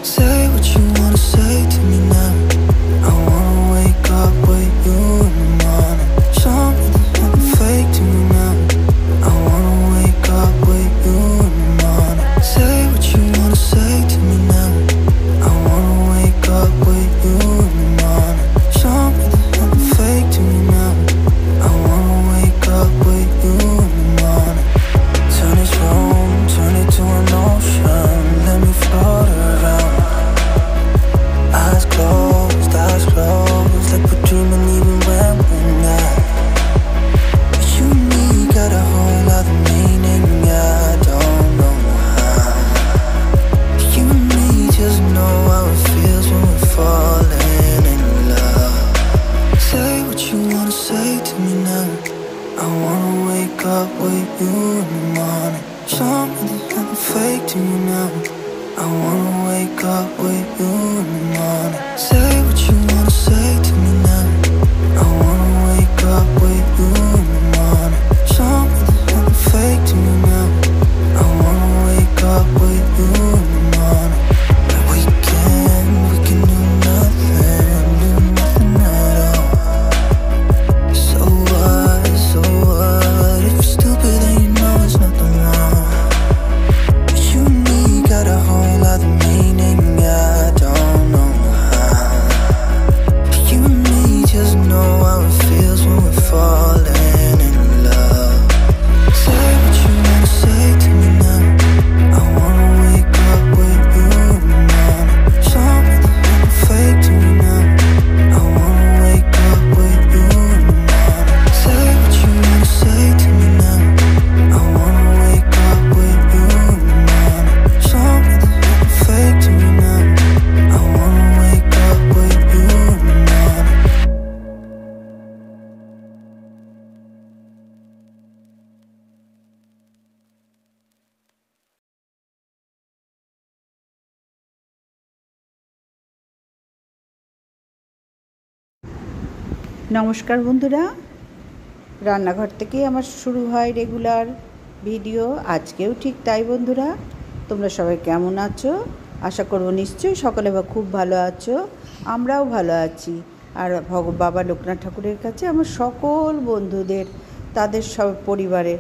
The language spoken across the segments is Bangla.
Say what you wanna say to me now. I wanna wake up with you in the morning. Show me there's nothing fake to me now. I wanna wake up with you in the morning. Say what you wanna say to me now. I wanna wake up with you in the morning. Show me there's nothing fake to me now. I wanna wake up with you in the morning. Turn this room, turn it to an ocean. Let me float around. Eyes closed, like we're dreaming even when we're not. But you and me got a whole other meaning, yeah, I don't know how. You and me just know how it feels when we're falling in love. Say what you wanna say to me now. I wanna wake up with you in the morning. Show me there's nothing fake to me now. I wanna wake up with you in the morning. Say what you wanna say to me now. I wanna wake up with you in the morning. Show me there's nothing fake to me now. I wanna wake up with you in the morning. We can do nothing at all. So what, if you're stupid then you know there's nothing wrong. But you and me got a whole other meaning, yeah, I don't know how. But you and me just know how it feels when we're falling in love. Say what you wanna say to me now. I wanna wake up with you in the morning. Show me there's nothing fake to me now. I wanna wake up with you in the morning. Say what you wanna say to me now. I wanna wake up with you in the morning. Show me there's nothing fake to me now. I wanna wake up with you in the morning. নমস্কার বন্ধুরা, রান্নাঘর থেকেই আমার শুরু হয় রেগুলার ভিডিও। আজকেও ঠিক তাই বন্ধুরা। তোমরা সবাই কেমন আছো? আশা করব নিশ্চয়ই সকলে খুব ভালো আছো। আমরাও ভালো আছি। আর বাবা লোকনাথ ঠাকুরের কাছে আমার সকল বন্ধুদের, তাদের সব পরিবারের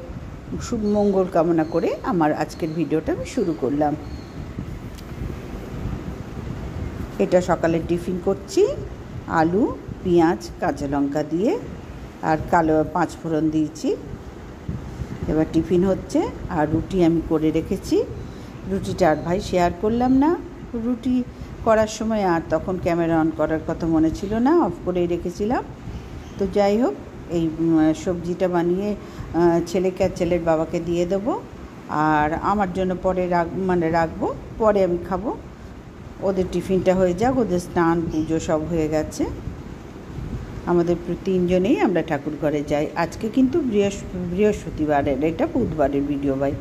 শুভ মঙ্গল কামনা করে আমার আজকের ভিডিওটা আমি শুরু করলাম। এটা সকালে টিফিন করছি, আলু, পেঁয়াজ, কাঁচা লঙ্কা দিয়ে আর কালো 5 ফোড়ন দিয়েছি। এবার টিফিন হচ্ছে। আর রুটি আমি করে রেখেছি। রুটিটা আর ভাই শেয়ার করলাম না। রুটি করার সময় আর তখন ক্যামেরা অন করার কথা মনে ছিল না, অফ করেই রেখেছিলাম। তো যাই হোক, এই সবজিটা বানিয়ে ছেলেকে আর ছেলের বাবাকে দিয়ে দেবো। আর আমার জন্য পরে রাখবো, পরে আমি খাবো। ওদের টিফিনটা হয়ে যাক, ওদের স্নান পুজো সব হয়ে গেছে। আমাদের 3জনেই আমরা ঠাকুর ঘরে যাই। আজকে কিন্তু বৃহস্পতিবারের, এটা বুধবারের ভিডিও ভাই,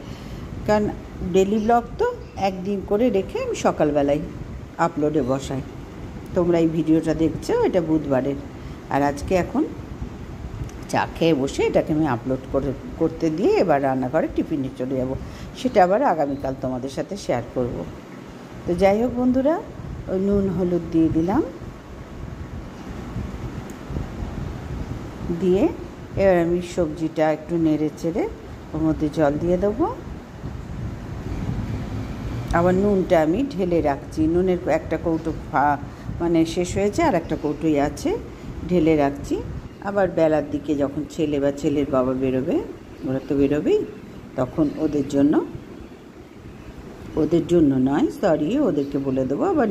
কারণ ডেলি ব্লগ তো একদিন করে রেখে আমি সকালবেলায় আপলোডে বসাই। তোমরা এই ভিডিওটা দেখছো, এটা বুধবারের। আর আজকে এখন চা খেয়ে বসে এটাকে আমি আপলোড করতে দিয়ে এবার রান্নাঘরে টিফিনে চলে যাব। সেটা আবার আগামীকাল তোমাদের সাথে শেয়ার করব। তো যাই হোক বন্ধুরা, ওই নুন হলুদ দিয়ে দিলাম, দিয়ে এবার আমি সবজিটা একটু নেড়ে চেড়ে ওর মধ্যে জল দিয়ে দেবো। আবার নুনটা আমি ঢেলে রাখছি। নুনের একটা কৌটো শেষ হয়েছে, আর একটা কৌটোই আছে, ঢেলে রাখছি। আবার বেলার দিকে যখন ছেলে বা ছেলের বাবা বেরোবে, ওরা তো বেরোবেই, তখন ওদের জন্য নয়, সরি, ওদেরকে বলে দেবো। আবার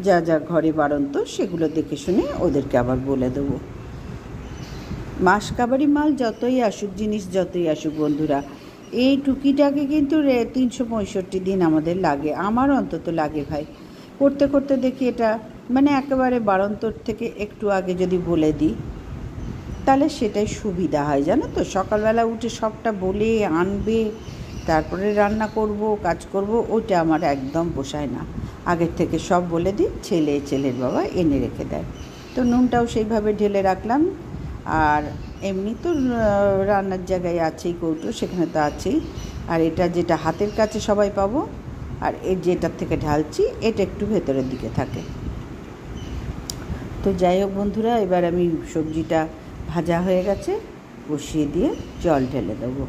যা যা ঘরে বাড়ন্ত সেগুলো দেখে শুনে ওদেরকে আবার বলে দেবো। মাস কাবারি মাল যতই আসুক, জিনিস যতই আসুক বন্ধুরা, এই টুকিটাকে কিন্তু 365 দিন আমাদের লাগে। আমার অন্তত লাগে ভাই। করতে করতে দেখি এটা একেবারে বাড়ন্তর থেকে একটু আগে যদি বলে দিই তাহলে সেটাই সুবিধা হয়, জানো তো। সকালবেলা উঠে সবটা বলে আনবে, তারপরে রান্না করব, কাজ করব, ওইটা আমার একদম পোষায় না। আগের থেকে সব বলে দিই, ছেলের বাবা এনে রেখে দেয়। তো নুনটাও সেইভাবে ঢেলে রাখলাম। আর এমনি তো রান্নার জায়গায় আছেই কৌটো, সেখানে তো আছেই। আর এটা যেটা হাতের কাছে সবাই পাবো, আর যেটার থেকে ঢালছি এটা একটু ভেতরের দিকে থাকে। তো যাই হোক বন্ধুরা, এবার আমি সবজিটা ভাজা হয়ে গেছে, বসিয়ে দিয়ে জল ঢেলে দেবো।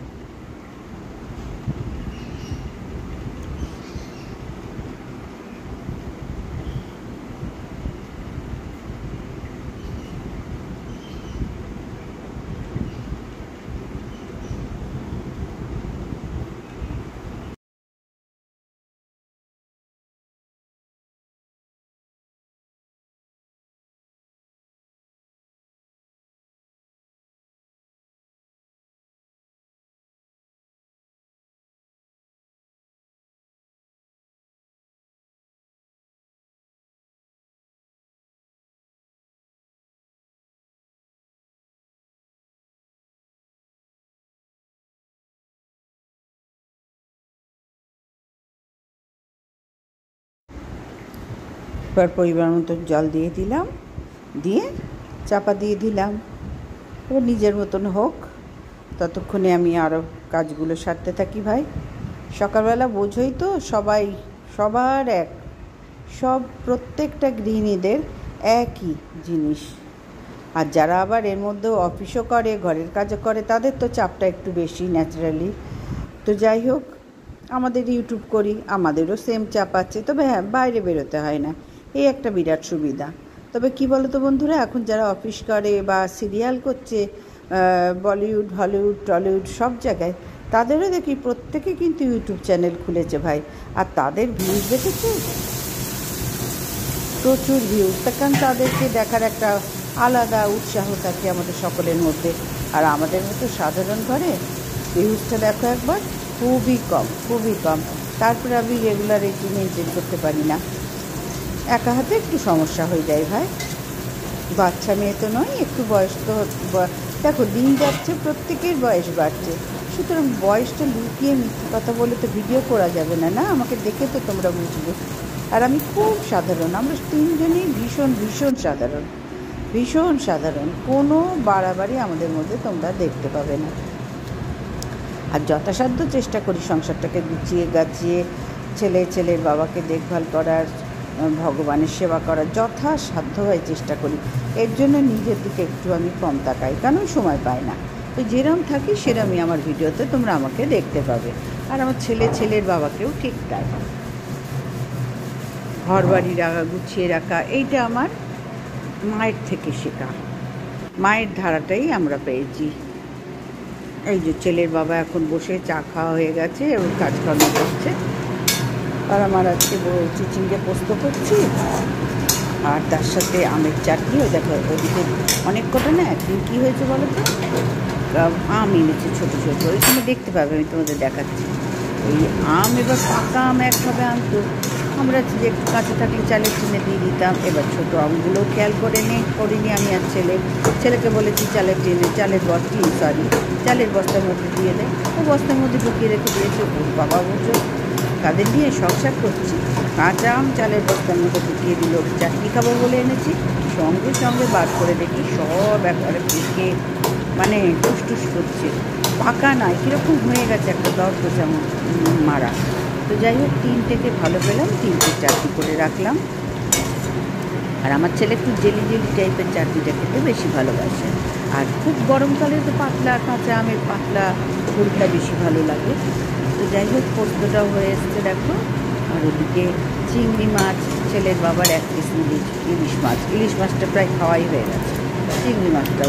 এবার পরিমাণ মতো জল দিয়ে দিলাম, দিয়ে চাপা দিয়ে দিলাম। এবার নিজের মতন হোক, ততক্ষণে আমি আরও কাজগুলো সারতে থাকি ভাই। সকালবেলা বোঝোই তো, সবার প্রত্যেকটা গৃহিণীদের একই জিনিস। আর যারা আবার এর মধ্যেও অফিসও করে, ঘরের কাজও করে, তাদের তো চাপটা একটু বেশি ন্যাচারালি। তো যাই হোক, আমাদের ইউটিউব করি, আমাদেরও সেম চাপ আছে, তবে হ্যাঁ, বাইরে বেরোতে হয় না, এই একটা বিরাট সুবিধা। তবে কি বলো তো বন্ধুরা, এখন যারা অফিস করে বা সিরিয়াল করছে, বলিউড, হলিউড, টলিউড সব জায়গায়, তাদেরও দেখি প্রত্যেকে কিন্তু ইউটিউব চ্যানেল খুলেছে ভাই। আর তাদের ভিউজ দেখেছে, প্রচুর ভিউজ, কারণ তাদেরকে দেখার একটা আলাদা উৎসাহ থাকে আমাদের সকলের মধ্যে। আর আমাদের মতো সাধারণ ঘরে ভিউজটা দেখো একবার, খুবই কম। তারপরে আমি রেগুলার এটি মেনটেন করতে পারি না, একা হাতে একটু সমস্যা হয়ে যায় ভাই। বাচ্চা মেয়ে তো নয়, একটু বয়স তো, দেখো দিন যাচ্ছে, প্রত্যেকের বয়স বাড়ছে, সুতরাং বয়সটা লুকিয়ে মিথ্যে কথা বলে তো ভিডিও করা যাবে না, না? আমাকে দেখে তো তোমরা বুঝবে। আর আমি খুব সাধারণ, আমরা তিনজনেই ভীষণ সাধারণ, কোনো বাড়াবাড়ি আমাদের মধ্যে তোমরা দেখতে পাবে না। আর যথাসাধ্য চেষ্টা করি সংসারটাকে গুছিয়ে গাছিয়ে ছেলের বাবাকে দেখভাল করার, ভগবানের সেবা করার যথাসাধ্য হয় চেষ্টা করি। এর জন্য নিজের দিকে একটু আমি কম তাকাই, কারণ সময় পাই না। তো যেরম থাকি সেরমই আমার ভিডিওতে তোমরা আমাকে দেখতে পাবে। আর আমার ছেলের বাবাকেও ঠিক তাই। ঘর বাড়ি গুছিয়ে রাখা, এইটা আমার মায়ের থেকে শেখা, মায়ের ধারাটাই আমরা পেয়েছি। এই যে ছেলের বাবা এখন বসে চা খাওয়া হয়ে গেছে এবং কাজকর্ম করছে। আর আমার আজকে চিচিঙ্গে পোস্ত করছি, আর তার সাথে আমের চাটনিও। দেখো ওদিকে অনেক কটা না, একদিন কী হয়েছে বলো তো, আম এনেছে ছোটো ওইখানে দেখতে পাবে, আমি তোমাদের দেখাচ্ছি। ওই আম এবার পাকা আম একভাবে আনতো, আমরা যে কাঁচা থাকলে চালের টিনে দিয়ে দিতাম। এবার ছোটো আমগুলোও খেয়াল করিনি আমি। আর ছেলেকে বলেছি চালের বস্তার মধ্যে দিয়ে দেয়, ও বস্তার মধ্যে ঢুকিয়ে রেখে দিয়েছে। ওর বাবা বলছো তাদের নিয়ে সংসার করছি, কাঁচা আম চালের বস্তার মধ্যে ঢুকিয়ে দিল। চাটনি খাবো বলে এনেছি, সঙ্গে বার করে দেখি সব একবারে পেকে মানে টুস করছে, পাকা নয়, কীরকম হয়ে গেছে একটা দরদোষা মারা। তো যাই হোক, তিনটেকে ভালো পেলাম, তিনটে চাটনি করে রাখলাম। আর আমার ছেলে একটু জেলি টাইপের চাটনিটা খেতে বেশি ভালোবাসে। আর খুব গরমকালে তো পাতলা কাঁচা আমের পাতলা ঝোলটা বেশি ভালো লাগে। তো যাই হোক, পোস্তটাও হয়ে এসছে দেখো। আর ওদিকে চিংড়ি মাছ, ছেলের বাবার 1 পিস ইলিশ মাছটা প্রায় খাওয়াই হয়ে গেছে। চিংড়ি মাছটা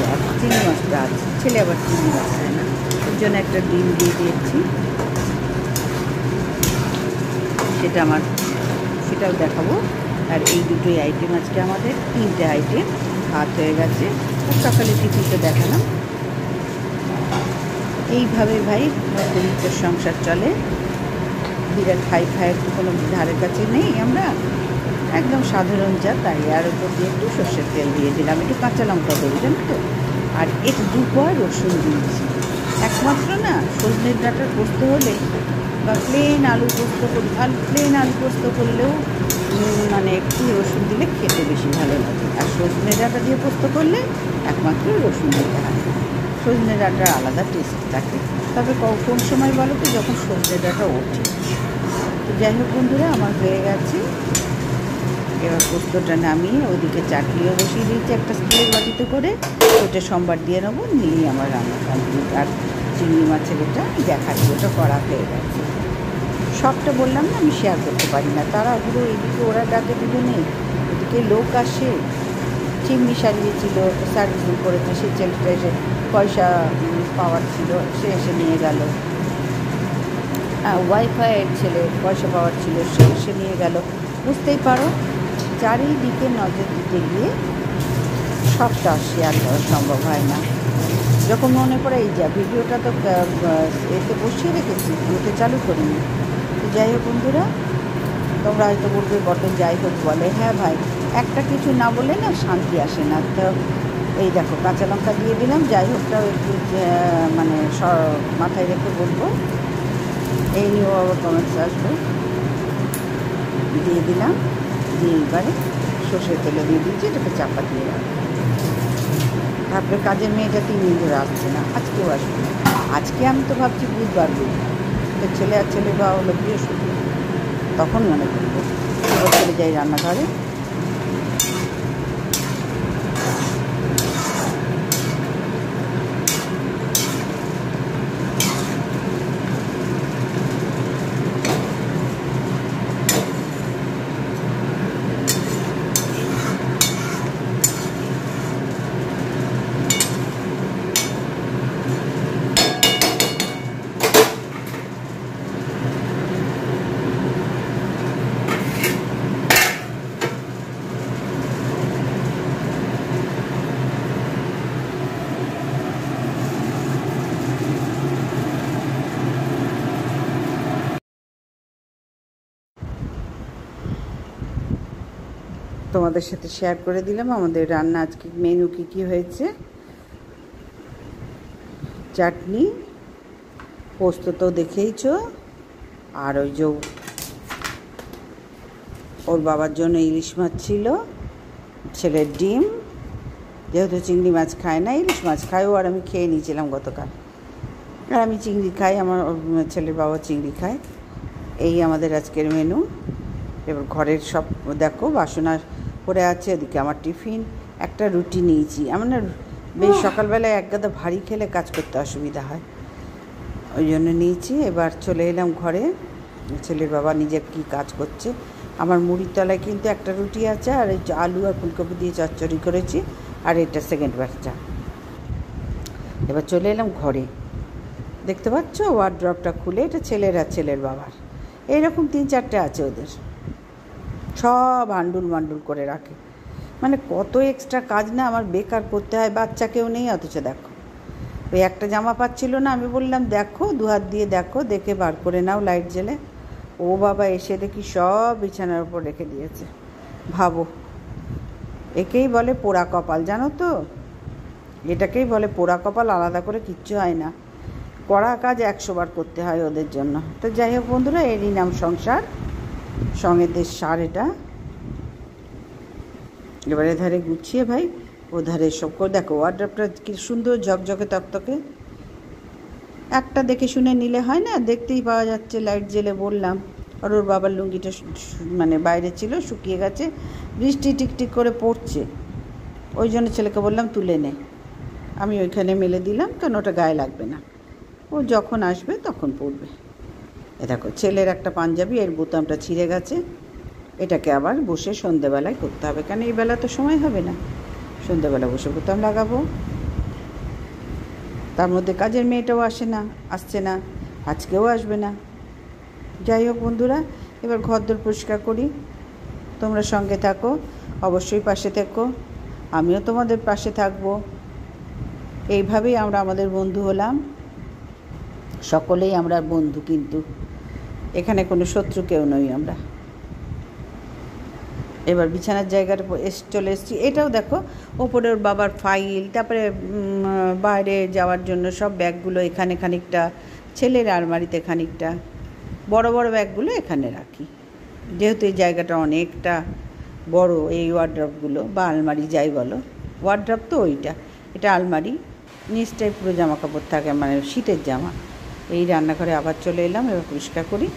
আছে, ছেলে আবার চিংড়ি মাছ খায় না, ওর জন্য একটা ডিম দিয়ে দিয়েছি। সেটাও দেখাবো। আর এই দুটোই আইটেম আজকে আমাদের, 3টে আইটেম ভাত হয়ে গেছে। আর সকালে টিফিনটা দেখালাম। এইভাবে ভাই মধ্যবিত্তের সংসার চলে, বিরাট হাই-ফাইয়ের তো কোনো ধারের কাছে নেই আমরা, একদম সাধারণ যা তাই। আর ওপর দিয়ে একটু সর্ষের তেল দিয়ে দিলাম, একটু কাঁচা লঙ্কা দেবো জানো তো, আর একটু 2 কোয়া রসুন দিয়েছি। একমাত্র না, সজনের ডাঁটার পোস্ত হলে বা প্লেন আলু পোস্ত করলেও মানে একটু রসুন দিলে খেতে বেশি ভালো লাগে। আর সজনে ডাঁটা দিয়ে পোস্ত করলে একমাত্র রসুন দিতে হয়, সজনে ডাঁটার আলাদা টেস্ট থাকে। তবে কোন সময় বলো তো, যখন সজনে ডাঁটা ওঠে। তো যাই হোক বন্ধুরা, আমার হয়ে গেছে। এবার পোস্তটা নামিয়ে ওইদিকে চাটনিও বসিয়ে দিয়েছি একটা স্টিলের বাটিতে করে, ওটা সোমবার দিয়ে নেবো, নিলেই আমার রান্না কমপ্লিট। আর চিংড়ি মাছের এটা দেখাচ্ছি, ওটা করা হয়ে গেছে। সবটা বললাম না, আমি শেয়ার করতে পারি না, তাড়াহুড়ো। এদিকে ওরা ডাকে দুজনে, এদিকে লোক আসে, চিমনি সারিয়েছিল, সার্ভিসিং করেছে, সে ছেলেটা এসে পয়সা পাওয়ার ছিল, সে এসে নিয়ে গেল। ওয়াইফাইয়ের ছেলে পয়সা পাওয়ার ছিল, সে এসে নিয়ে গেল। বুঝতেই পারো, চারিদিকে নজর দিতে গিয়ে সবটা শেয়ার করা সম্ভব হয় না। যখন মনে পড়ে, এই যা ভিডিওটা তো এতে বসিয়ে রেখেছি, ওতে চালু করিনি। তো যাই হোক বন্ধুরা, তোমরা হয়তো বলবে বটে যাই হোক বলে, হ্যাঁ ভাই, একটা কিছু না বলে না শান্তি আসে না। তো এই দেখো, কাঁচা লঙ্কা দিয়ে দিলাম, যাই হোকটাও একটু মানে মাথায় রেখে বলবো, এই নিয়েও আবার কমেন্টস আসবে। দিয়ে দিলাম, দিয়ে এবারে সর্ষের তেলে দিয়ে দিয়েছি, এটাকে চাপা দিয়ে রাখবো। তারপরে কাজের মেয়েটা 3 দিন ধরে আসছে না, আজকেও আসবে না। আজকে আমি তো ভাবছি বুধবার তো ছেলে আর ছেলে বা হলো বৃহস্পতি, তখন মনে করবো চলে যাই রান্নাঘরে। তোমাদের সাথে শেয়ার করে দিলাম আমাদের রান্না আজকে মেনু কী কী হয়েছে। চাটনি, পোস্ত তো দেখেইছো, আর ওই যে ওর বাবার জন্য ইলিশ মাছ ছিল, ছেলের ডিম, যেহেতু চিংড়ি মাছ খায় না, ইলিশ মাছ খায় ও, আর আমি খেয়ে নিয়েছিলাম গতকাল। আর আমি চিংড়ি খাই, আমার ছেলের বাবা চিংড়ি খায়। এই আমাদের আজকের মেনু। এবার ঘরের সব দেখো, বাসন পড়ে আছে, ওদিকে আমার টিফিন, একটা রুটি নিয়েছি। আমার না বেশ সকালবেলায় এক গাদা ভারী খেলে কাজ করতে অসুবিধা হয়, ওই জন্য নিয়েছি। এবার চলে এলাম ঘরে, ছেলের বাবা নিজের কী কাজ করছে। আমার মুড়ির তলায় কিন্তু একটা রুটি আছে, আর এই আলু আর ফুলকপি দিয়ে চচ্চড়ি করেছি, আর এটা সেকেন্ড বাচ্চা। এবার চলে এলাম ঘরে, দেখতে পাচ্ছ ওয়ার্ড্রপটা খুলে, এটা ছেলের আর ছেলের বাবার, এইরকম 3-4টে আছে ওদের, সব আন্ডুল মান্ডুল করে রাখে। মানে কত এক্সট্রা কাজ না আমার বেকার করতে হয়, বাচ্চা কেউ নেই, অথচ দেখো ওই একটা জামা পাচ্ছিল না, আমি বললাম দেখো, 2 হাত দিয়ে দেখো, দেখে বার করে নাও লাইট জ্বেলে। ও বাবা এসে দেখি সব বিছানার উপর রেখে দিয়েছে। ভাবো, একেই বলে পোড়া কপাল, জানো তো, এটাকেই বলে পোড়া কপাল, আলাদা করে কিচ্ছু হয় না, কড়া কাজ 100 বার করতে হয় ওদের জন্য। তো যাই হোক বন্ধুরা, এরই নাম সংসার, সঙ্গে দেশ সার। এটা এবারে ধারে গুছিয়ে ভাই, ও ধারে সব করে দেখো, ওয়ার্ড্রপটা কি সুন্দর ঝকঝকে তকতকে। একটা দেখে শুনে নিলে হয় না, দেখতেই পাওয়া যাচ্ছে লাইট জ্বেলে। বললাম, আর ওর বাবার লুঙ্গিটা মানে বাইরে ছিল, শুকিয়ে গেছে, বৃষ্টি টিকটিক করে পড়ছে, ওই জন্য ছেলেকে বললাম তুলে নে, আমি ওইখানে মেলে দিলাম, কারণ ওটা গায়ে লাগবে না, ও যখন আসবে তখন পরবে। এ দেখো, ছেলের একটা পাঞ্জাবি, এর বোতামটা ছিঁড়ে গেছে, এটাকে আবার বসে সন্ধেবেলায় করতে হবে, কারণ এই বেলা তো সময় হবে না, সন্ধেবেলা বসে বোতাম লাগাবো। তার মধ্যে কাজের মেয়েটাও আসছে না, আজকেও আসবে না। যাই হোক বন্ধুরা, এবার ঘরদোর পরিষ্কার করি, তোমরা সঙ্গে থাকো, অবশ্যই পাশে থেকো, আমিও তোমাদের পাশে থাকবো। এইভাবেই আমরা আমাদের বন্ধু হলাম, সকলেই আমরা বন্ধু, কিন্তু এখানে কোনো শত্রু কেউ নই আমরা। এবার বিছানার জায়গাটা চলে এসেছি। এটাও দেখো, ওপরে ওর বাবার ফাইল, তারপরে বাইরে যাওয়ার জন্য সব ব্যাগগুলো এখানে খানিকটা, ছেলের আলমারিতে খানিকটা, বড় বড় ব্যাগগুলো এখানে রাখি, যেহেতু এই জায়গাটা অনেকটা বড়। এই ওয়ার্ড্রপগুলো বা আলমারি যাই বলো, ওয়ার্ড্রপ তো ওইটা, এটা আলমারি, নিচটায় পুরো জামা কাপড় থাকে, মানে শীতের জামা। এই রান্নাঘরে আবার চলে এলাম, এবার পরিষ্কার করি।